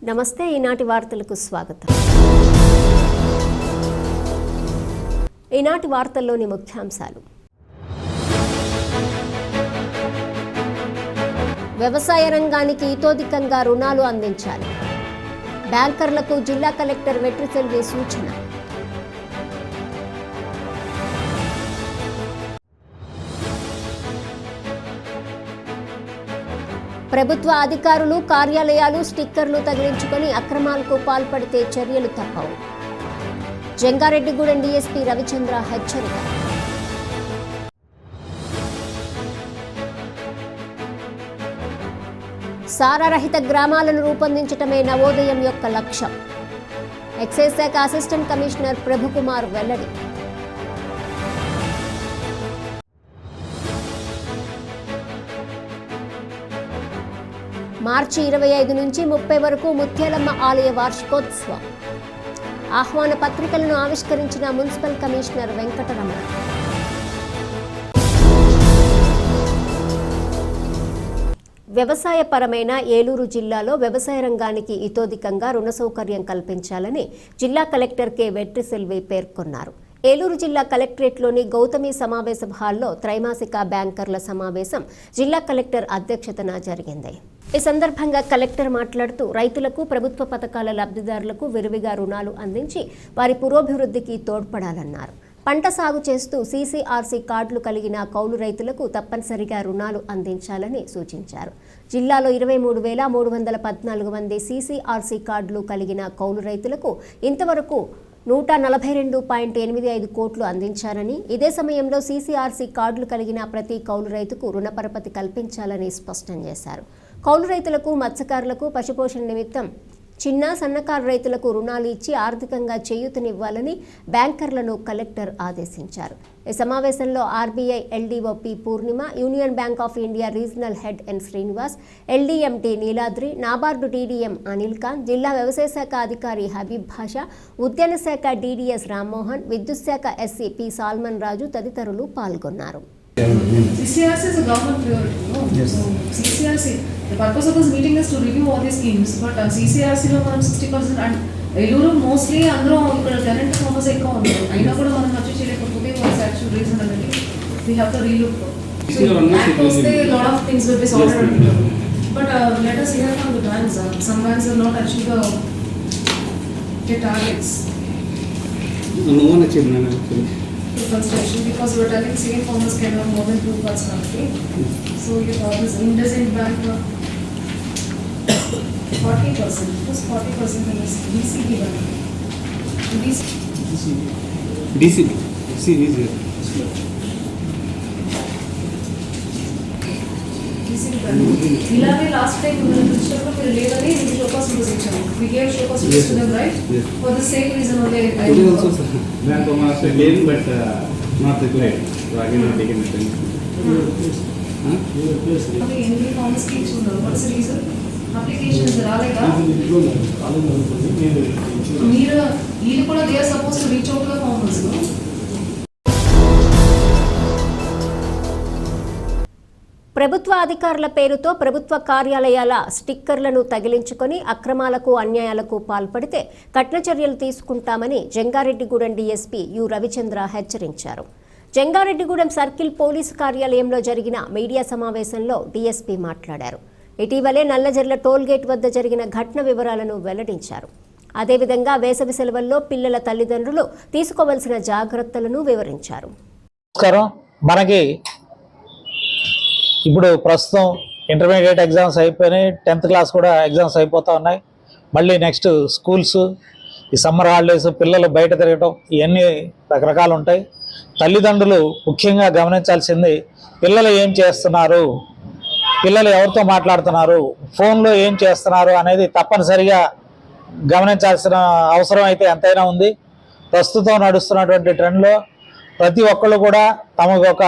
నమస్తే ఈనాటి వార్తలకు స్వాగతం. ఈనాటి వార్తల్లోని ముఖ్యాంశాలు. వ్యవసాయ రంగానికి ఇతోధికంగా రుణాలు అందించాలి. బ్యాంకర్లకు జిల్లా కలెక్టర్ వెట్రిసెల్వి సూచన. ప్రభుత్వ అధికారులు కార్యాలయాలు స్టిక్కర్లు తగిలించుకొని అక్రమాలకు పాల్పడితే చర్యలు తప్పవు. జంగారెడ్డిగూడెం డీఎస్పీ రవిచంద్ర హెచ్చరిక. సారారహిత గ్రామాలను రూపొందించటమే నవోదయం యొక్క లక్ష్యం. ఎక్సైజ్ శాఖ అసిస్టెంట్ కమిషనర్ ప్రభుకుమార్ వెల్లడి. మార్చి 25 నుంచి 30 వరకు ముత్యాలమ్మ ఆలయ వార్షికోత్సవం. ఆహ్వాన పత్రికలను ఆవిష్కరించిన మున్సిపల్ కమిషనర్ వెంకటరమణ. వ్యవసాయపరమైన ఏలూరు జిల్లాలో వ్యవసాయ రంగానికి ఇతోధికంగా రుణ సౌకర్యం కల్పించాలని జిల్లా కలెక్టర్ కె వెట్రిసెల్వి పేర్కొన్నారు. ఏలూరు జిల్లా కలెక్టరేట్లోని గౌతమి సమావేశ హాల్లో త్రైమాసిక బ్యాంకర్ల సమావేశం జిల్లా కలెక్టర్ అధ్యక్షతన జరిగింది. ఈ సందర్భంగా కలెక్టర్ మాట్లాడుతూ రైతులకు ప్రభుత్వ పథకాల లబ్ధిదారులకు విరివిగా రుణాలు అందించి వారి పురోభివృద్ధికి తోడ్పడాలన్నారు. పంట సాగు చేస్తూ సీసీఆర్సీ కార్డులు కలిగిన కౌలు రైతులకు తప్పనిసరిగా రుణాలు అందించాలని సూచించారు. జిల్లాలో 23,314 మంది సీసీఆర్సీ కార్డులు కలిగిన కౌలు రైతులకు ఇంతవరకు 142.85 కోట్లు అందించారని, ఇదే సమయంలో సీసీఆర్సీ కార్డులు కలిగిన ప్రతి కౌలు రైతుకు రుణ పరపతి కల్పించాలని స్పష్టం చేశారు. కౌలు రైతులకు, మత్స్యకారులకు పశుపోషణ నిమిత్తం చిన్న సన్నకారు రైతులకు రుణాలు ఇచ్చి ఆర్థికంగా చేయూతనివ్వాలని బ్యాంకర్లను కలెక్టర్ ఆదేశించారు. ఈ సమావేశంలో RBI LDO P Purnima, Union Bank of India regional head N Srinivas, LDMT Neeladri, NABARD DDM Anil Khan, జిల్లా వ్యవసాయ శాఖ అధికారి హబీబ్ భాషా, ఉద్యాన శాఖ డీడీఎస్ రామ్మోహన్, విద్యుత్ శాఖ ఎస్సీ పి సాల్మన్ రాజు తదితరులు పాల్గొన్నారు. CCRC is a government priority, no? Yes. So CCRC, the purpose of this meeting is to review all these schemes, but CCRC లో మనం 60% and ఏలూరు మోస్ట్లీ అందరూ ఇక్కడ టెనెంట్ ఫార్మర్స్ ఎక్కువ ఉన్నారు. అయినా కూడా మనం వచ్చి చేయలేకపోతే వాట్స్ యాక్చువల్ రీజన్ అనేది we have to relook. So at first a lot of things will be sorted out. But let us hear from the banks. Some banks have not achieved their targets. No one achieved none actually. Construction, because we are telling same farmers can have more than 2 cuts monthly. So you have this IndusInd Bank 40%. Who's 40% in this DCB bank? DCB is here. DCB bank. Ilave last time we were legally we showcase position. We gave showcase to them, right? Yes. For the same reason only. It is also bank of Maharashtra again, but not required. So again not taken attention. Okay, any farmers keeps uన్నారు. What's the reason? Applications రాలేదా? మీరు వీళ్ళు కూడా they are supposed to reach out to the farmers, no? ప్రభుత్వ అధికారుల పేరుతో ప్రభుత్వ కార్యాలయాల స్టిక్కర్లను తగిలించుకొని అక్రమాలకు, అన్యాయాలకు పాల్పడితే కఠిన చర్యలు తీసుకుంటామని జంగారెడ్డిగూడెం డీఎస్పీ యు రవిచంద్ర హెచ్చరించారు. జంగారెడ్డిగూడెం సర్కిల్ పోలీసు కార్యాలయంలో జరిగిన మీడియా సమావేశంలో డీఎస్పీ మాట్లాడారు. ఇటీవలే నల్లజర్ల టోల్గేట్ వద్ద జరిగిన ఘటన వివరాలను వెల్లడించారు. అదేవిధంగా వేసవి సెలవుల్లో పిల్లల తల్లిదండ్రులు తీసుకోవాల్సిన జాగ్రత్తలను వివరించారు. మనకి ఇప్పుడు ప్రస్తుతం ఇంటర్మీడియట్ ఎగ్జామ్స్ అయిపోయినాయి, 10th క్లాస్ కూడా ఎగ్జామ్స్ అయిపోతూ ఉన్నాయి. మళ్ళీ నెక్స్ట్ స్కూల్స్, ఈ సమ్మర్ హాలిడేస్, పిల్లలు బయట తిరగటం, ఇవన్నీ రకరకాలు ఉంటాయి. తల్లిదండ్రులు ముఖ్యంగా గమనించాల్సింది పిల్లలు ఏం చేస్తున్నారు, పిల్లలు ఎవరితో మాట్లాడుతున్నారు, ఫోన్లో ఏం చేస్తున్నారు అనేది తప్పనిసరిగా గమనించాల్సిన అవసరం అయితే ఎంతైనా ఉంది. ప్రస్తుతం నడుస్తున్నటువంటి ట్రెండ్లో ప్రతి ఒక్కళ్ళు కూడా తమకు ఒక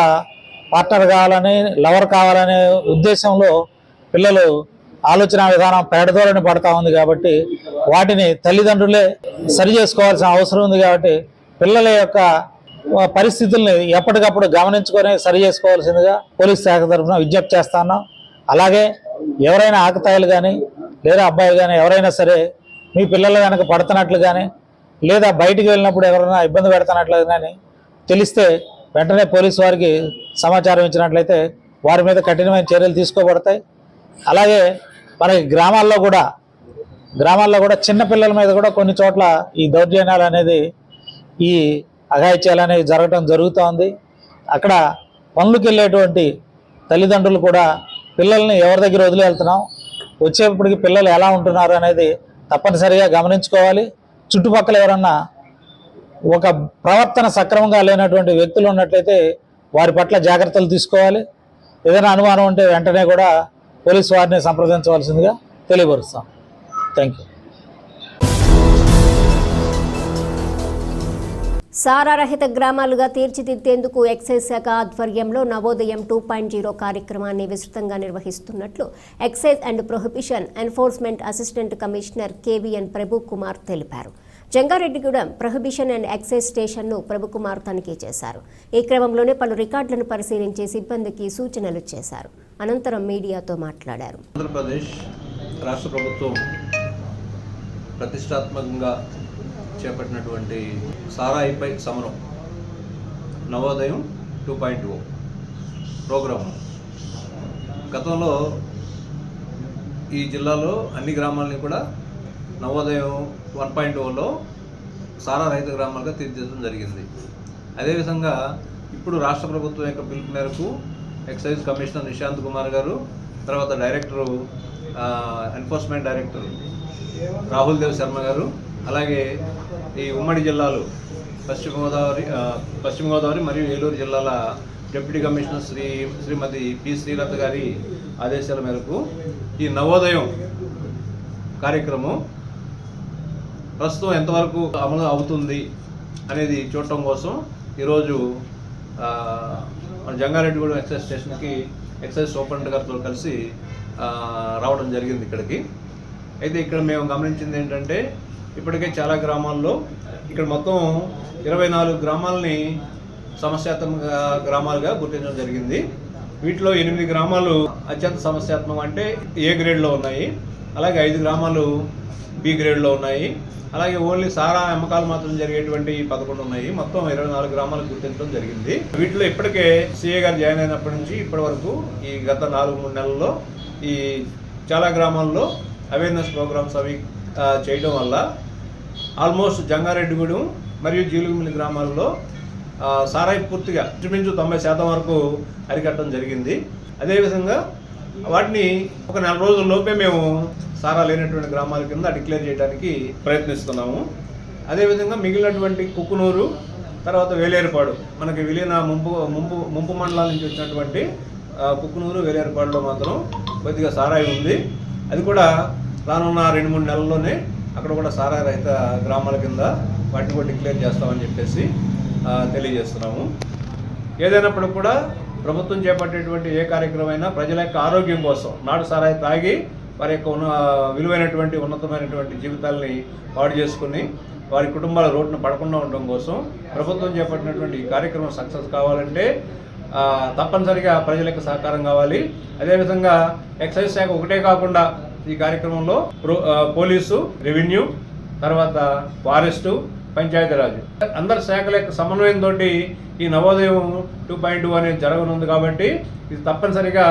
పార్ట్నర్ కావాలని, లవర్ కావాలనే ఉద్దేశంలో పిల్లలు ఆలోచన విధానం పెడదోలని పడతా ఉంది. కాబట్టి వాటిని తల్లిదండ్రులే సరి చేసుకోవాల్సిన అవసరం ఉంది. కాబట్టి పిల్లల యొక్క పరిస్థితుల్ని ఎప్పటికప్పుడు గమనించుకొని సరి చేసుకోవాల్సిందిగా పోలీస్ శాఖ తరఫున విజ్ఞప్తి చేస్తాను. అలాగే ఎవరైనా ఆకతాయిలు కానీ లేదా అబ్బాయి కానీ ఎవరైనా సరే మీ పిల్లలు కనుక పడుతున్నట్లు కానీ లేదా బయటికి వెళ్ళినప్పుడు ఎవరైనా ఇబ్బంది పెడుతున్నట్లు కానీ తెలిస్తే వెంటనే పోలీసు వారికి సమాచారం ఇచ్చినట్లయితే వారి మీద కఠినమైన చర్యలు తీసుకోబడతాయి. అలాగే మనకి గ్రామాల్లో కూడా చిన్నపిల్లల మీద కూడా కొన్ని చోట్ల ఈ దౌర్జన్యాలు అనేది ఈ అఘాయిత్యాలు అనేవి జరుగుతోంది. అక్కడ పనులకు వెళ్ళేటువంటి తల్లిదండ్రులు కూడా పిల్లల్ని ఎవరి దగ్గర వదిలి వెళ్తున్నాం, వచ్చేప్పటికి పిల్లలు ఎలా ఉంటున్నారు అనేది తప్పనిసరిగా గమనించుకోవాలి. చుట్టుపక్కల ఎవరన్నా ఒక ప్రవర్తన సక్రమంగా లేనటువంటి వ్యక్తులు ఉన్నట్లయితే వారి పట్ల జాగ్రత్తలు తీసుకోవాలి. ఏదైనా అనుమానం ఉంటే వెంటనే కూడా పోలీసు వారిని సంప్రదించవలసిందిగా తెలియపరుస్తాం. Thank you. సారారహిత గ్రామాలుగా తీర్చిదిద్దేందుకు ఎక్సైజ్ శాఖ ఆధ్వర్యంలో నవోదయం 2.0 కార్యక్రమాన్ని విస్తృతంగా నిర్వహిస్తున్నట్లు excise and prohibition enforcement assistant commissioner KVN Prabhukumar తెలిపారు. జంగారెడ్డిగూడెం ప్రొహిబిషన్ అండ్ ఎక్సైజ్ స్టేషన్ను ప్రభుకుమార్ తనిఖీ చేశారు. ఈ క్రమంలోనే పలు రికార్డులను పరిశీలించి సిబ్బందికి సూచనలు చేశారు. అనంతరం మీడియాతో మాట్లాడారు. ఆంధ్రప్రదేశ్ రాష్ట్ర ప్రభుత్వం ప్రతిష్టాత్మకంగా చేపట్టినటువంటి సారాయిపై సమరం నవోదయం 2.0 ప్రోగ్రాం గతంలో ఈ జిల్లాలో అన్ని గ్రామాలని కూడా నవోదయం 1.0లో సారా రహిత గ్రామాలుగా తీర్చిదిద్దడం జరిగింది. అదేవిధంగా ఇప్పుడు రాష్ట్ర ప్రభుత్వం యొక్క పిలుపు మేరకు ఎక్సైజ్ కమిషనర్ నిశాంత్ కుమార్ గారు, తర్వాత director enforcement director Rahul Dev Sharma గారు, అలాగే ఈ ఉమ్మడి జిల్లాలు పశ్చిమ గోదావరి మరియు ఏలూరు జిల్లాల డిప్యూటీ కమిషనర్ శ్రీమతి పి శ్రీలత గారి ఆదేశాల మేరకు ఈ నవోదయం కార్యక్రమం ప్రస్తుతం ఎంతవరకు అమలు అవుతుంది అనేది చూడటం కోసం ఈరోజు జంగారెడ్డిగూడెం ఎక్సైజ్ స్టేషన్కి ఎక్సైజ్ సూపరింటెండెంట్ గారితో కలిసి రావడం జరిగింది ఇక్కడికి. అయితే ఇక్కడ మేము గమనించింది ఏంటంటే ఇప్పటికే చాలా గ్రామాల్లో ఇక్కడ మొత్తం 24 గ్రామాలని సమస్యాత్మక గ్రామాలుగా గుర్తించడం జరిగింది. వీటిలో 8 గ్రామాలు అత్యంత సమస్యాత్మకం అంటే ఏ గ్రేడ్లో ఉన్నాయి, అలాగే 5 గ్రామాలు బి గ్రేడ్లో ఉన్నాయి, అలాగే ఓన్లీ సారా అమ్మకాలు మాత్రం జరిగేటువంటి 11 ఉన్నాయి. మొత్తం 24 గ్రామాలు గుర్తించడం జరిగింది. వీటిలో ఇప్పటికే సిఏ గారు జాయిన్ అయినప్పటి నుంచి ఇప్పటి వరకు ఈ గత 4-3 నెలల్లో ఈ చాలా గ్రామాల్లో అవేర్నెస్ ప్రోగ్రామ్స్ అవి చేయడం వల్ల ఆల్మోస్ట్ జంగారెడ్డిగూడెం మరియు జీలుగుమిల్లి గ్రామాల్లో సారాయి పూర్తిగా ఇంచుమించు 90% వరకు అరికట్టడం జరిగింది. అదేవిధంగా వాటిని ఒక 4 రోజుల లోపే మేము సారా లేనటువంటి గ్రామాల కింద డిక్లేర్ చేయడానికి ప్రయత్నిస్తున్నాము. అదేవిధంగా మిగిలినటువంటి కుక్కునూరు, తర్వాత వేలేరుపాడు, మనకి విలీన ముంపు మండలాల నుంచి వచ్చినటువంటి కుక్కునూరు, వేలేరుపాడులో మాత్రం కొద్దిగా సారాయి ఉంది. అది కూడా రానున్న 2-3 నెలల్లోనే అక్కడ కూడా సారాయి రహిత గ్రామాల కింద వాటిని కూడా డిక్లేర్ చేస్తామని చెప్పేసి తెలియజేస్తున్నాము. ఏదైనప్పటికి కూడా ప్రభుత్వం చేపట్టేటువంటి ఏ కార్యక్రమమైనా ప్రజల యొక్క ఆరోగ్యం కోసం, నాటు సారాయి తాగి వారి యొక్క విలువైనటువంటి ఉన్నతమైనటువంటి జీవితాలని పాడు చేసుకుని వారి కుటుంబాల రోడ్డున పడకుండా ఉండడం కోసం ప్రభుత్వం చేపట్టినటువంటి ఈ కార్యక్రమం సక్సెస్ కావాలంటే తప్పనిసరిగా ప్రజల యొక్క సహకారం కావాలి. అదేవిధంగా ఎక్సైజ్ శాఖ ఒకటే కాకుండా ఈ కార్యక్రమంలో పోలీసు, రెవెన్యూ, తర్వాత ఫారెస్టు, పంచాయతీరాజ్ అందరి శాఖల యొక్క సమన్వయంతో ఈ నవోదయం 2.0 అనేది జరగనుంది. కాబట్టి ఇది తప్పనిసరిగా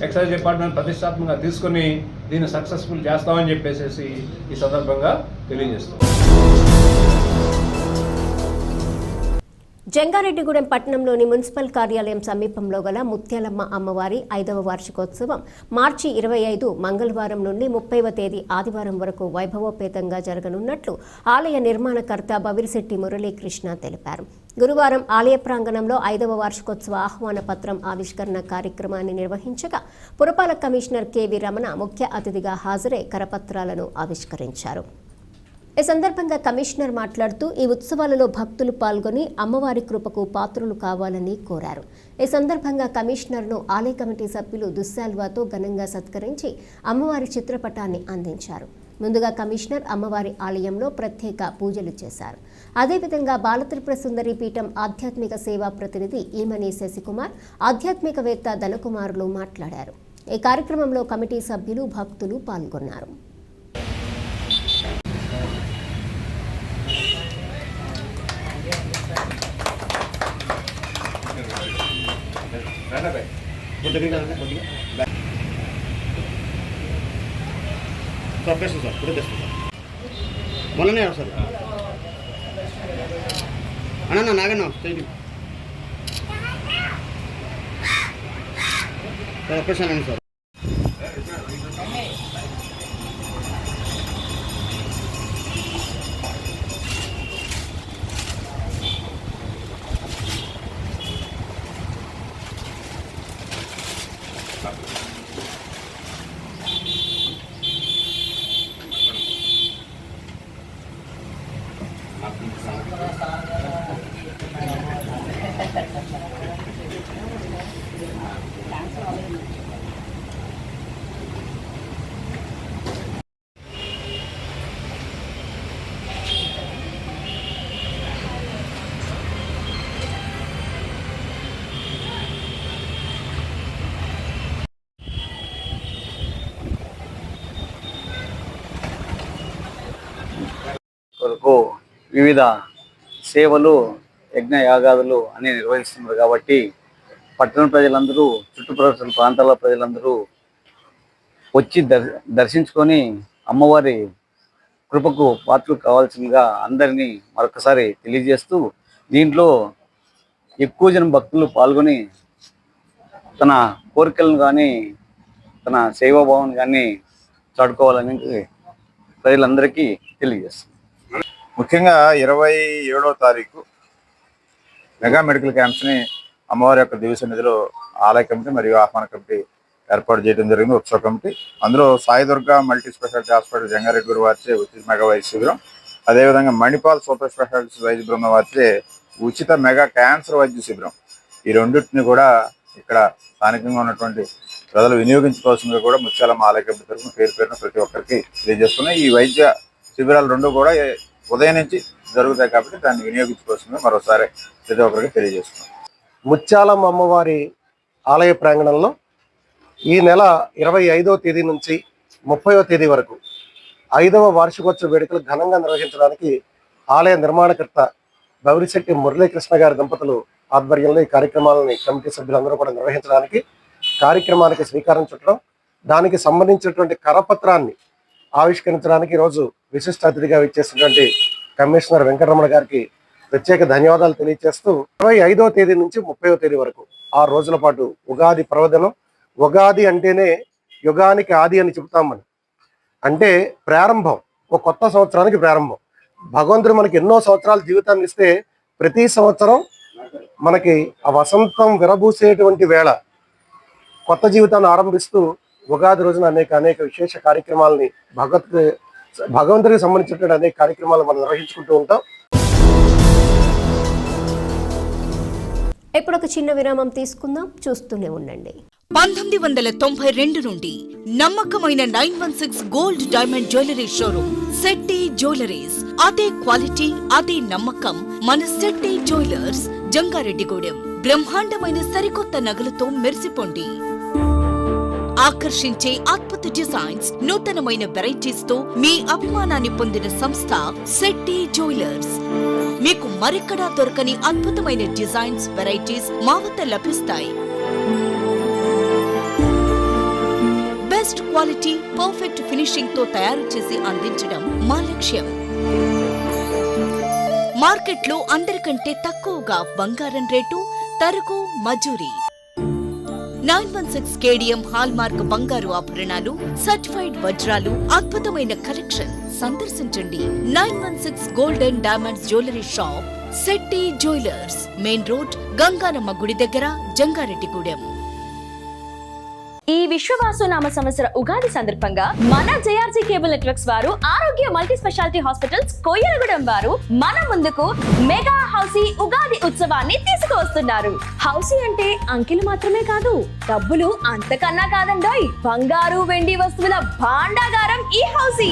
ఎక్సైజ్ డిపార్ట్మెంట్ ప్రతిష్టాత్మకంగా తీసుకుని దీన్ని సక్సెస్ఫుల్ చేస్తామని చెప్పేసి ఈ సందర్భంగా తెలియజేస్తాం. జంగారెడ్డిగూడెం పట్టణంలోని మున్సిపల్ కార్యాలయం సమీపంలో గల ముత్యాలమ్మ అమ్మవారి 5వ వార్షికోత్సవం మార్చి 25 మంగళవారం నుండి 30వ తేదీ ఆదివారం వరకు వైభవోపేతంగా జరగనున్నట్లు ఆలయ నిర్మాణకర్త బవిరిశెట్టి మురళీకృష్ణ తెలిపారు. గురువారం ఆలయ ప్రాంగణంలో 5వ వార్షికోత్సవ ఆహ్వాన పత్రం ఆవిష్కరణ కార్యక్రమాన్ని నిర్వహించగా పురపాలక కమిషనర్ కెవి రమణ ముఖ్య అతిథిగా హాజరై కరపత్రాలను ఆవిష్కరించారు. ఈ సందర్భంగా కమిషనర్ మాట్లాడుతూ ఈ ఉత్సవాలలో భక్తులు పాల్గొని అమ్మవారి కృపకు పాత్రులు కావాలని కోరారు. ఈ సందర్భంగా కమిషనర్ను ఆలయ కమిటీ సభ్యులు దుశ్శాల్వాతో ఘనంగా సత్కరించి అమ్మవారి చిత్రపటాన్ని అందించారు. ముందుగా కమిషనర్ అమ్మవారి ఆలయంలో ప్రత్యేక పూజలు చేశారు. అదేవిధంగా బాలత్రిపుర సుందరి పీఠం ఆధ్యాత్మిక సేవా ప్రతినిధి ఈమని శశికుమార్, ఆధ్యాత్మికవేత్త ధనకుమారులు మాట్లాడారు. ఈ కార్యక్రమంలో కమిటీ సభ్యులు, భక్తులు పాల్గొన్నారు. ప్రొఫెషన్ సార్ ఇప్పుడు తెస్తాను సార్ మొన్ననే సార్ అన్న నాగన్నా స్టేట్ ప్రొఫెషన్ అండి సార్ కొరకు వివిధ సేవలు యజ్ఞ యాగాదులు అన్ని నిర్వహిస్తున్నారు కాబట్టి పట్టణ ప్రజలందరూ చుట్టుప్రక్కల ప్రాంతాల ప్రజలందరూ వచ్చి దర్శించుకొని అమ్మవారి కృపకు పాత్రలు కావాల్సిందిగా అందరినీ మరొకసారి తెలియజేస్తూ దీంట్లో ఎక్కువ జనం భక్తులు పాల్గొని తన కోరికలను కానీ తన సేవాభావం కానీ చాటుకోవాలని ప్రజలందరికీ తెలియజేస్తుంది. ముఖ్యంగా 27వ తారీఖు మెగా మెడికల్ క్యాంప్స్ని అమ్మవారి యొక్క దివ్య సన్నిధిలో ఆలయ కమిటీ మరియు ఆహ్వాన కమిటీ ఏర్పాటు చేయడం జరిగింది, ఉత్సవ కమిటీ. అందులో Sai Durga multi speciality hospital Jangareddy గురు వారిచే ఉచిత మెగా వైద్య శిబిరం, అదేవిధంగా మణిపాల్ సూపర్ స్పెషాలిటీ వైద్య బృందం వారిచే ఉచిత మెగా క్యాన్సర్ వైద్య శిబిరం. ఈ రెండింటిని కూడా ఇక్కడ స్థానికంగా ఉన్నటువంటి ప్రజలు వినియోగించుకోవాల్సిందిగా కూడా ముత్యాలమ్మ ఆలయ కమిటీ తరఫున పేరు పేరున ప్రతి ఒక్కరికి తెలియజేస్తున్నాయి. ఈ వైద్య శిబిరాలు రెండు కూడా ఉదయం నుంచి జరుగుతాయి కాబట్టి దాన్ని వినియోగించుకోవాల్సిందిగా మరోసారి ప్రతి ఒక్కరికి తెలియజేస్తున్నాం. ముత్యాలమ్మ అమ్మవారి ఆలయ ప్రాంగణంలో ఈ నెల 25వ తేదీ నుంచి 30వ తేదీ వరకు 5వ వార్షికోత్సవ వేడుకలు ఘనంగా నిర్వహించడానికి ఆలయ నిర్మాణకర్త బౌరిశెట్టి మురళీకృష్ణ గారి దంపతులు ఆధ్వర్యంలో ఈ కార్యక్రమాలని కమిటీ సభ్యులందరూ కూడా నిర్వహించడానికి కార్యక్రమానికి శ్రీకారం చుట్టడం, దానికి సంబంధించినటువంటి కరపత్రాన్ని ఆవిష్కరించడానికి ఈరోజు విశిష్ట అతిథిగా విచ్చేసినటువంటి కమిషనర్ వెంకటరమణ గారికి ప్రత్యేక ధన్యవాదాలు తెలియజేస్తూ 25వ తేదీ నుంచి 30వ తేదీ వరకు 6 రోజుల పాటు ఉగాది పర్వదినం. ఉగాది అంటేనే యుగానికి ఆది అని చెబుతామని, అంటే ప్రారంభం, ఒక కొత్త సంవత్సరానికి ప్రారంభం. భగవంతుడు మనకి ఎన్నో సంవత్సరాల జీవితాన్ని ఇస్తే ప్రతి సంవత్సరం మనకి ఆ వసంతం విరబూసేటువంటి వేళ కొత్త జీవితాన్ని ఆరంభిస్తూ ఉగాది రోజున అనేక విశేష కార్యక్రమాలని భగవంతుడికి సంబంధించినటువంటి అనేక కార్యక్రమాలు మనం నిర్వహించుకుంటూ ఉంటాం. ఇప్పుడు ఒక చిన్న విరామం తీసుకుందాం, చూస్తూనే ఉండండి. 1992 నుండి నమ్మకమైన 916 gold diamond jewellery showroom Shetty jewelleries. అదే క్వాలిటీ, అదే నమ్మకం మన శెట్టి జ్యువెలర్స్, జంగారెడ్డిగూడెం. బ్రహ్మాండమైన సరికొత్త నగలతో మెరిసిపోండి. ఆకర్షించే అద్భుత డిజైన్స్, నూతనమైన వెరైటీస్ తో మీ అభిమానాన్ని పొందిన సంస్థ శెట్టి జ్యువెలర్స్. మీకు మరెక్కడా దొరకని అద్భుతమైన డిజైన్స్, వెరైటీస్ మా వద్ద లభిస్తాయి. బెస్ట్ క్వాలిటీ, పర్ఫెక్ట్ ఫినిషింగ్ తో తయారు చేసి అందించడం మా లక్ష్యం. మార్కెట్లో అందరికంటే తక్కువగా బంగారం రేటు, తరుగు, మజూరీ. 916 కేడిఎం హాల్ మార్క్ బంగారు ఆభరణాలు, సర్టిఫైడ్ వజ్రాలు, అద్భుతమైన కలెక్షన్. సందర్శించండి 916 golden diamonds jewellery shop, Shetty jewellers, main road, Ganganamma గుడి దగ్గర, జంగారెడ్డిగూడెం. ఈ విశ్వవాసునామ సంవత్సర ఉగాది సందర్భంగా మన జేఆర్సీ కేబుల్ నెట్వర్క్స్ వారు ఆరోగ్య మల్టీ స్పెషాలిటీ హాస్పిటల్స్ కొయ్యలగూడెం వారు మన ముందుకు మెగా హౌసీ ఉగాది ఉత్సవాన్ని తీసుకువస్తున్నారు. హౌసీ అంటే అంకెలు మాత్రమే కాదు, డబ్బులు అంతకన్నా కాదండోయ్. బంగారు, వెండి వస్తువుల భాండాగారం ఈ హౌసీ.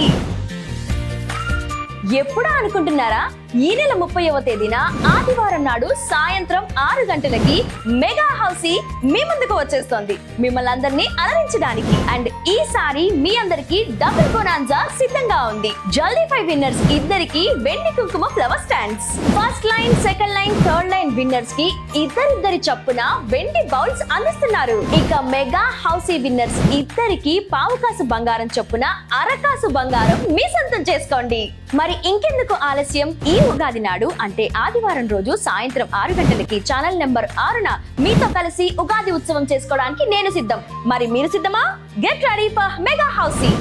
ఎప్పుడా అనుకుంటున్నారా? ఈ నెల 30వ తేదీన ఆదివారం నాడు సాయంత్రం 6 గంటలకి మెగా హౌసీ మీ ముందుకు వచ్చేస్తోంది మిమ్మల్ని అందరినీ అలరించడానికి. అండ్ ఈసారి మీ అందరికి డబుల్ బొనాన్జా సిద్ధంగా ఉంది. జల్దీ 5 విన్నర్స్ ఇద్దరికి వెండి కుంకుమ flower stands, first line, second line, third line winners కి ఇద్దరిద్దరి చొప్పున వెండి బౌల్స్ అందిస్తున్నారు. ఇక మెగా హౌసీ విన్నర్స్ ఇద్దరికి పావుకాసు బంగారం చొప్పున అరకాసు బంగారం మీ సొంతం చేసుకోండి. మరి ఇంకెందుకు ఆలస్యం? ఈ ఉగాది నాడు అంటే ఆదివారం రోజు సాయంత్రం 6 గంటలకి ఛానల్ నెంబర్ 6న మీతో కలిసి ఉగాది ఉత్సవం చేసుకోవడానికి నేను సిద్ధం. మరి మీరు సిద్ధమా? Get ready for mega housie.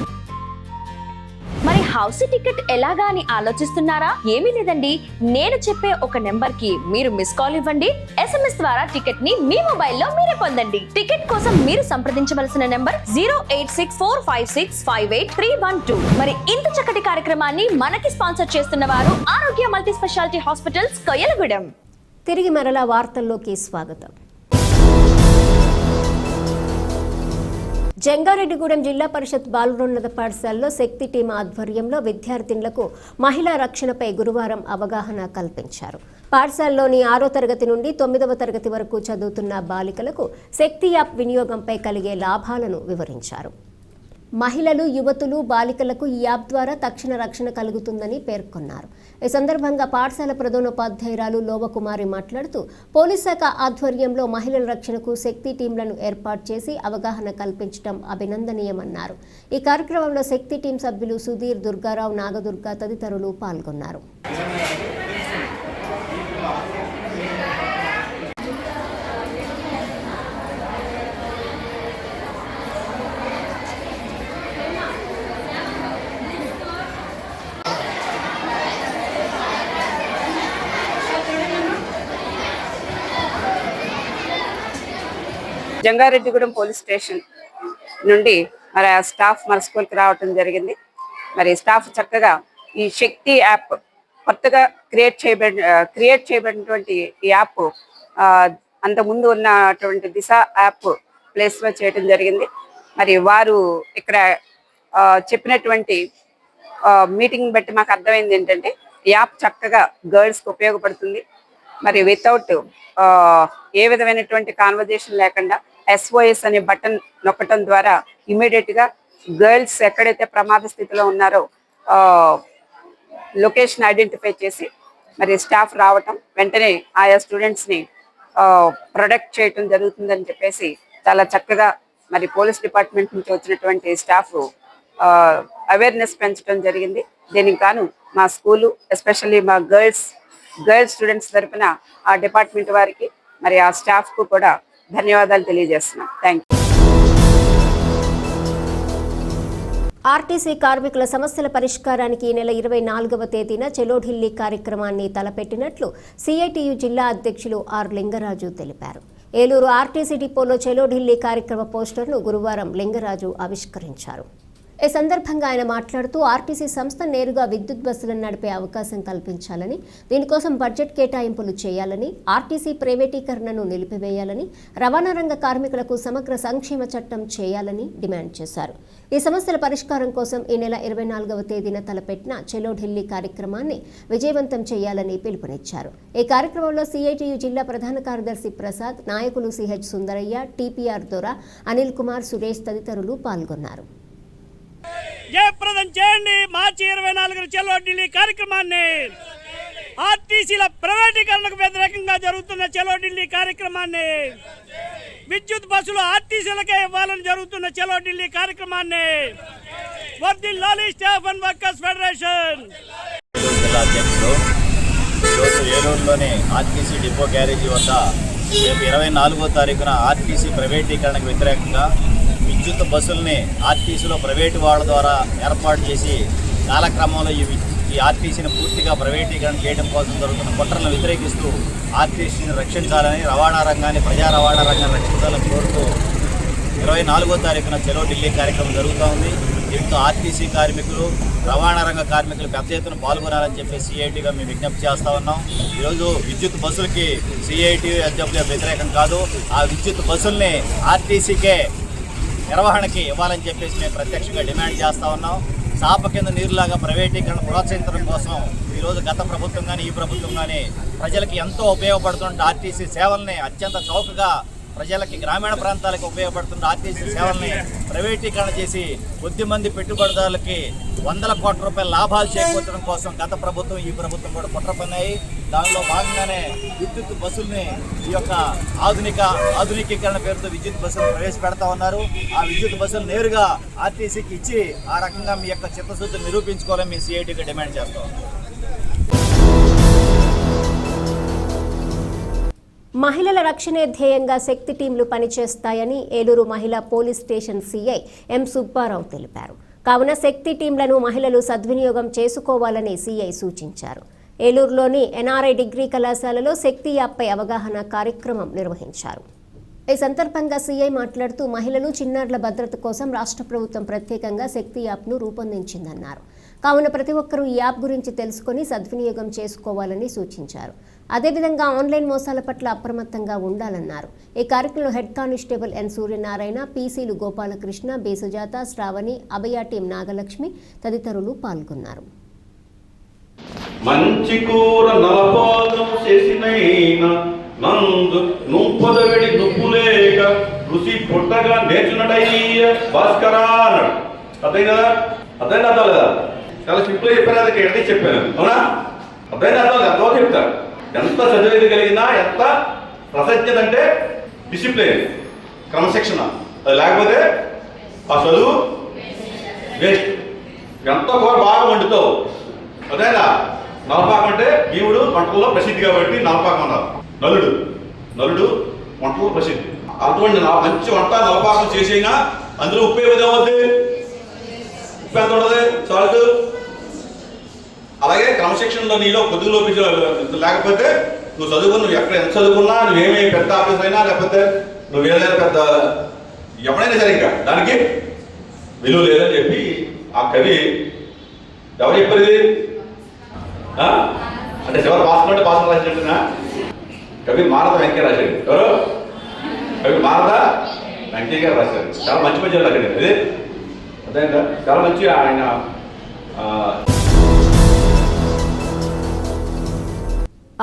మరి హౌసీ టికెట్ ఎలాగా అని ఆలోచిస్తున్నారా? ఏమీ లేదండి, నేను చెప్పే ఒక నెంబర్ కి మీరు మిస్ కాల్ ఇవ్వండి. SMS ద్వారా టికెట్ ని మీ మొబైల్లో మీరే పొందండి. టికెట్ కోసం మీరు సంప్రదించవలసిన నెంబర్ 08645658312. మరి ఇంత చక్కటి కార్యక్రమాన్ని మనకి స్పాన్సర్ చేస్తున్న వారు ఆరోగ్య మల్టీ స్పెషాలిటీ హాస్పిటల్స్ కొయ్యలగూడెం. తిరిగి మరలా వార్తల్లోకి స్వాగతం. జంగారెడ్డిగూడెం జిల్లా పరిషత్ బాలురోన్నత పాఠశాలలో శక్తి టీం ఆధ్వర్యంలో విద్యార్థినులకు మహిళా రక్షణపై గురువారం అవగాహన కల్పించారు. పాఠశాలలోని 6వ తరగతి నుండి 9వ తరగతి వరకు చదువుతున్న బాలికలకు శక్తి యాప్ వినియోగంపై కలిగే లాభాలను వివరించారు. మహిళలు, యువతులు, బాలికలకు ఈ యాప్ ద్వారా తక్షణ రక్షణ కలుగుతుందని పేర్కొన్నారు. ఈ సందర్భంగా పాఠశాల ప్రధానోపాధ్యాయురాలు లోవకుమారి మాట్లాడుతూ పోలీస్ శాఖ ఆధ్వర్యంలో మహిళల రక్షణకు శక్తి టీంలను ఏర్పాటు చేసి అవగాహన కల్పించడం అభినందనీయమన్నారు. ఈ కార్యక్రమంలో శక్తి టీం సభ్యులు సుధీర్, దుర్గారావు, నాగదుర్గ తదితరులు పాల్గొన్నారు. జంగారెడ్డిగూడెం పోలీస్ స్టేషన్ నుండి మరి ఆ స్టాఫ్ మన స్కూల్కి రావటం జరిగింది. మరి స్టాఫ్ చక్కగా ఈ శక్తి యాప్ కొత్తగా క్రియేట్ చేయబడినటువంటి ఈ యాప్ అంతకుముందు ఉన్నటువంటి దిశ యాప్ ప్లేస్లో చేయడం జరిగింది. మరి వారు ఇక్కడ చెప్పినటువంటి మీటింగ్ బట్టి మాకు అర్థమైంది ఏంటంటే ఈ యాప్ చక్కగా గర్ల్స్కి ఉపయోగపడుతుంది. మరి వితౌట్ ఏ విధమైనటువంటి కాన్వర్జేషన్ లేకుండా SOS అనే బటన్ నొక్కటం ద్వారా ఇమీడియట్గా గర్ల్స్ ఎక్కడైతే ప్రమాద స్థితిలో ఉన్నారో లొకేషన్ ఐడెంటిఫై చేసి మరి స్టాఫ్ రావటం, వెంటనే ఆయా స్టూడెంట్స్ని ప్రొటెక్ట్ చేయటం జరుగుతుందని చెప్పేసి చాలా చక్కగా మరి పోలీస్ డిపార్ట్మెంట్ నుంచి వచ్చినటువంటి స్టాఫ్ అవేర్నెస్ పెంచడం జరిగింది. దీనికి గాను మా స్కూలు, ఎస్పెషల్లీ మా గర్ల్స్ స్టూడెంట్స్ తరఫున ఆ డిపార్ట్మెంట్ వారికి మరి ఆ స్టాఫ్కు కూడా ధన్యవాదాలు తెలియజేస్తున్నాం. Thank you. ఆర్టీసీ కార్మికుల సమస్యల పరిష్కారానికి ఈ నెల 24వ తేదీన చలో ఢిల్లీ కార్యక్రమాన్ని తలపెట్టినట్లు సిఐటియు జిల్లా అధ్యక్షులు ఆర్ లింగరాజు తెలిపారు. ఏలూరు ఆర్టీసీ డిపోలో చలో ఢిల్లీ కార్యక్రమ పోస్టర్ను గురువారం లింగరాజు ఆవిష్కరించారు. ఈ సందర్భంగా ఆయన మాట్లాడుతూ ఆర్టీసీ సంస్థ నేరుగా విద్యుత్ బస్సులను నడిపే అవకాశం కల్పించాలని, దీనికోసం బడ్జెట్ కేటాయింపులు చేయాలని, ఆర్టీసీ ప్రైవేటీకరణను నిలిపివేయాలని, రవాణా రంగ కార్మికులకు సమగ్ర సంక్షేమ చట్టం చేయాలని డిమాండ్ చేశారు. ఈ సమస్యల పరిష్కారం కోసం ఈ నెల 24వ తేదీన తలపెట్టిన చలో ఢిల్లీ కార్యక్రమాన్ని విజయవంతం చేయాలని పిలుపునిచ్చారు. ఈ కార్యక్రమంలో సిఐటియు జిల్లా ప్రధాన కార్యదర్శి ప్రసాద్, నాయకులు సిహెచ్ సుందరయ్య, టిపిఆర్ దొర, అనిల్ కుమార్, సురేష్ తదితరులు పాల్గొన్నారు. జయప్రదం చేయండి మార్చి 24 చలో ఢిల్లీ కార్యక్రమాన్ని. ఆర్టీసీల ప్రైవేటీకరణకు వ్యతిరేకంగా జరుగుతున్న చలో ఢిల్లీ కార్యక్రమాన్ని, విద్యుత్ బస్సులు ఆర్టీసీలకే ఇవ్వాలని జరుగుతున్న చలో ఢిల్లీ కార్యక్రమాన్ని వర్ధిల్లాలి స్టాఫ్ అండ్ వర్కర్స్ ఫెడరేషన్. జిల్లా అధ్యక్షుడు ఈరోజు ఏలూరులోని ఆర్టీసీ డిపో గ్యారేజీ వద్ద రేపు 24వ తారీఖున ఆర్టీసీ ప్రైవేటీకరణకు వ్యతిరేకంగా విద్యుత్ బస్సుల్ని ఆర్టీసీలో ప్రైవేటు వాళ్ళ ద్వారా ఏర్పాటు చేసి కాలక్రమంలో ఈ ఆర్టీసీని పూర్తిగా ప్రైవేటీకరణ చేయడం కోసం జరుగుతున్న కుట్రలను వ్యతిరేకిస్తూ ఆర్టీసీని రక్షించాలని, రవాణా రంగాన్ని, ప్రజా రవాణా రంగాన్ని రక్షించాలని కోరుతూ 24వ తారీఖున చలో ఢిల్లీ కార్యక్రమం జరుగుతూ ఉంది. దీంతో ఆర్టీసీ కార్మికులు, రవాణా రంగ కార్మికులు పెద్ద ఎత్తున పాల్గొనాలని చెప్పి సిఐటిగా మేము విజ్ఞప్తి చేస్తూ ఉన్నాం. ఈరోజు విద్యుత్ బస్సులకి సిఐటి వ్యతిరేకం కాదు, ఆ విద్యుత్ బస్సుల్ని ఆర్టీసీకే నిర్వహణకి ఇవ్వాలని చెప్పేసి మేము ప్రత్యక్షంగా డిమాండ్ చేస్తూ ఉన్నాం. చాప కింద నీరులాగా ప్రైవేటీకరణ ప్రోత్సహించడం కోసం ఈరోజు గత ప్రభుత్వం కానీ ఈ ప్రభుత్వం కానీ ప్రజలకి ఎంతో ఉపయోగపడుతున్న ఆర్టీసీ సేవల్ని అత్యంత చౌకగా ప్రజలకి గ్రామీణ ప్రాంతాలకు ఉపయోగపడుతున్న ఆర్టీసీ సేవల్ని ప్రైవేటీకరణ చేసి కొద్దిమంది పెట్టుబడిదారులకి వందల కోట్ల రూపాయల లాభాలు చేకూర్చడం కోసం గత ప్రభుత్వం ఈ ప్రభుత్వం కూడా కుట్ర పన్నాయి. దానిలో భాగంగానే విద్యుత్ బస్సుల్ని ఈ యొక్క ఆధునికీకరణ పేరుతో విద్యుత్ బస్సులు ప్రవేశపెడతా ఉన్నారు. ఆ విద్యుత్ బస్సులు నేరుగా ఆర్టీసీకి ఇచ్చి ఆ రకంగా మీ యొక్క చిత్తశుద్ధి నిరూపించుకోవాలని మీ సిఐటిగా డిమాండ్ చేస్తాం. మహిళల రక్షణే ధ్యేయంగా శక్తి టీంలు పనిచేస్తాయని ఏలూరు మహిళా పోలీస్ స్టేషన్ సిఐ ఎం సుబ్బారావు తెలిపారు. కావున శక్తి టీంలను మహిళలు సద్వినియోగం చేసుకోవాలని సిఐ సూచించారు. ఏలూరులోని ఎన్ఆర్ఐ డిగ్రీ కళాశాలలో శక్తి యాప్పై అవగాహన కార్యక్రమం నిర్వహించారు. ఈ సందర్భంగా సీఐ మాట్లాడుతూ మహిళలు చిన్నారుల భద్రత కోసం రాష్ట్ర ప్రభుత్వం ప్రత్యేకంగా శక్తి యాప్ను రూపొందించిందన్నారు. కావున ప్రతి ఒక్కరూ ఈ యాప్ గురించి తెలుసుకొని సద్వినియోగం చేసుకోవాలని సూచించారు. అదేవిధంగా ఆన్లైన్ మోసాల పట్ల అప్రమత్తంగా ఉండాలన్నారు. ఈ కార్యక్రమంలో హెడ్ కానిస్టేబుల్ ఎన్ సూర్యనారాయణ, పీసీలు గోపాలకృష్ణ, బి సుజాత, శ్రావణి, అభయ టీం నాగలక్ష్మి తదితరులు పాల్గొన్నారు. మంచి కూర నలపాదం చేసినైనా నందు నుంపదవిడి దుప్పులేక రుచి పుట్టగా నేర్చునడయ్య భాస్కరా అన్నాడు. అర్థం కదా? అర్థం లేదా? చాలా సింపుల్గా చెప్పాను, అది ఎక్కడ చెప్పాను, అవునా? అర్థం అర్థం చెప్తారు. ఎంత చదివేది కలిగినా, ఎంత ప్రసజ్ఞత అంటే డిసిప్లిన్, క్రమశిక్షణ, అది లేకపోతే ఆ చదువు వేస్ట్. ఎంత కూర బాగా వండుతావు, అదేనా? నలపాకం అంటే భీముడు వంటల్లో ప్రసిద్ధి కాబట్టి నలపాకం అన్నారు. నలుడు వంటల్లో ప్రసిద్ధి. అటువంటి మంచి వంట నలపాకం చేసేనా అందులో ఉప్పు ఏమవుద్ది? ఉప్పు ఎంత ఉండదు? సాల్ట్. అలాగే క్రమశిక్షణలో నీలో కొద్దిగా లోపించ లేకపోతే నువ్వు నువ్వు ఎక్కడ ఎంత చదువుకున్నా, నువ్వేమి పెద్ద ఆఫీస్ అయినా, లేకపోతే నువ్వు ఏదైనా పెద్ద ఎవరైనా సరే ఇంకా దానికి విలువ లేదని చెప్పి ఆ కవి ఎవరు చెప్పారు ఇది? అంటే చివరి పాసుకుంటే పాసులు రాసినట్టునా? కవి మారద వెంకయ్య రాశాడు. ఎవరు? కవి మారద వెంకయ్య గారు రాశారు. చాలా మంచి పద్యాలు రాశాడు. అది అదేంట చాలా మంచి ఆయన.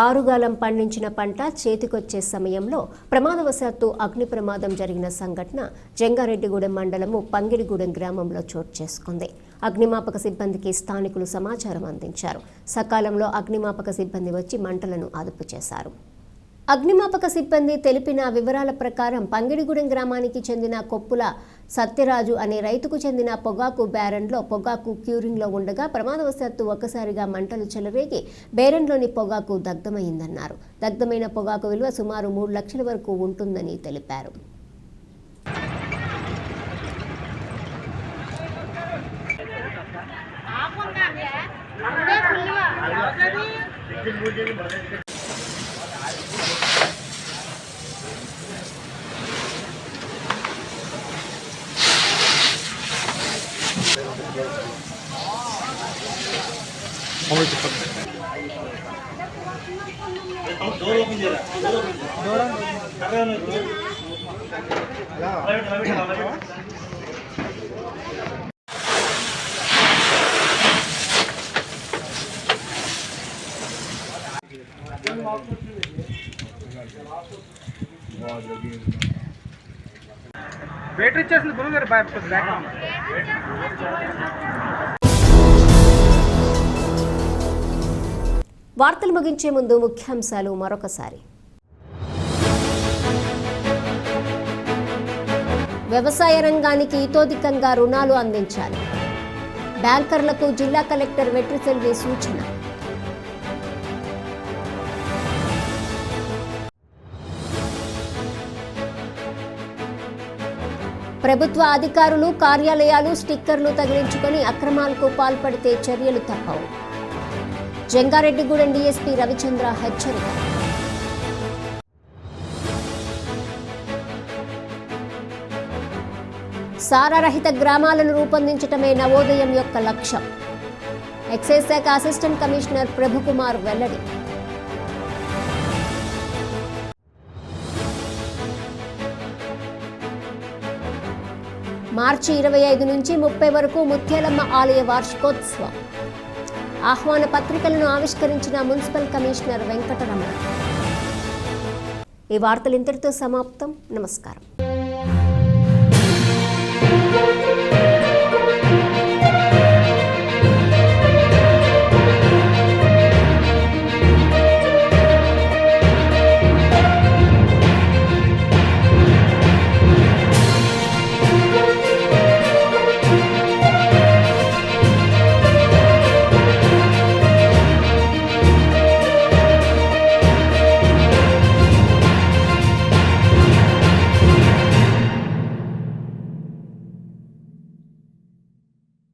ఆరుగాలం పండించిన పంట చేతికొచ్చే సమయంలో ప్రమాదవశాత్తు అగ్ని ప్రమాదం జరిగిన సంఘటన జంగారెడ్డిగూడెం మండలము పంగిడిగూడెం గ్రామంలో చోటు చేసుకుంది. అగ్నిమాపక సిబ్బందికి స్థానికులు సమాచారం అందించారు. సకాలంలో అగ్నిమాపక సిబ్బంది వచ్చి మంటలను అదుపు చేశారు. అగ్నిమాపక సిబ్బంది తెలిపిన వివరాల ప్రకారం పంగిడిగూడెం గ్రామానికి చెందిన కొప్పుల సత్యరాజు అనే రైతుకు చెందిన పొగాకు బ్యారెన్లో పొగాకు క్యూరింగ్లో ఉండగా ప్రమాదవశాత్తు ఒక్కసారిగా మంటలు చెలరేగి బేరెన్లోని పొగాకు దగ్ధమైందన్నారు. దగ్ధమైన పొగాకు విలువ సుమారు 3 లక్షల వరకు ఉంటుందని తెలిపారు. బ్యాటరీ చేసింది గురుగారు బ్యాక్. వార్తలు ముగించే ముందు ముఖ్యాంశాలు మరొకసారి. వ్యవసాయ రంగానికి ఇతోధికంగా రుణాలు అందించాలి. బ్యాంకర్లకు జిల్లా కలెక్టర్ వెట్రిసెల్వి సూచన. ప్రభుత్వ అధికారులు కార్యాలయాలు స్టిక్కర్లు తగిలించుకొని అక్రమాలకు పాల్పడితే చర్యలు తప్పవు. జంగారెడ్డిగూడెం డీఎస్పీ రవిచంద్ర హెచ్చరిక. సారారహిత గ్రామాలను రూపొందించటమే నవోదయం యొక్క లక్ష్యం. ఎక్సైజ్ శాఖ అసిస్టెంట్ కమిషనర్ ప్రభుకుమార్ వెల్లడి. మార్చి 25 నుంచి 30 వరకు ముత్యాలమ్మ ఆలయ వార్షికోత్సవం. ఆహ్వాన పత్రికలను ఆవిష్కరించిన మున్సిపల్ కమిషనర్ వెంకటరమణ. ఈ వార్తలు ఇంతటితో సమాప్తం. నమస్కారం.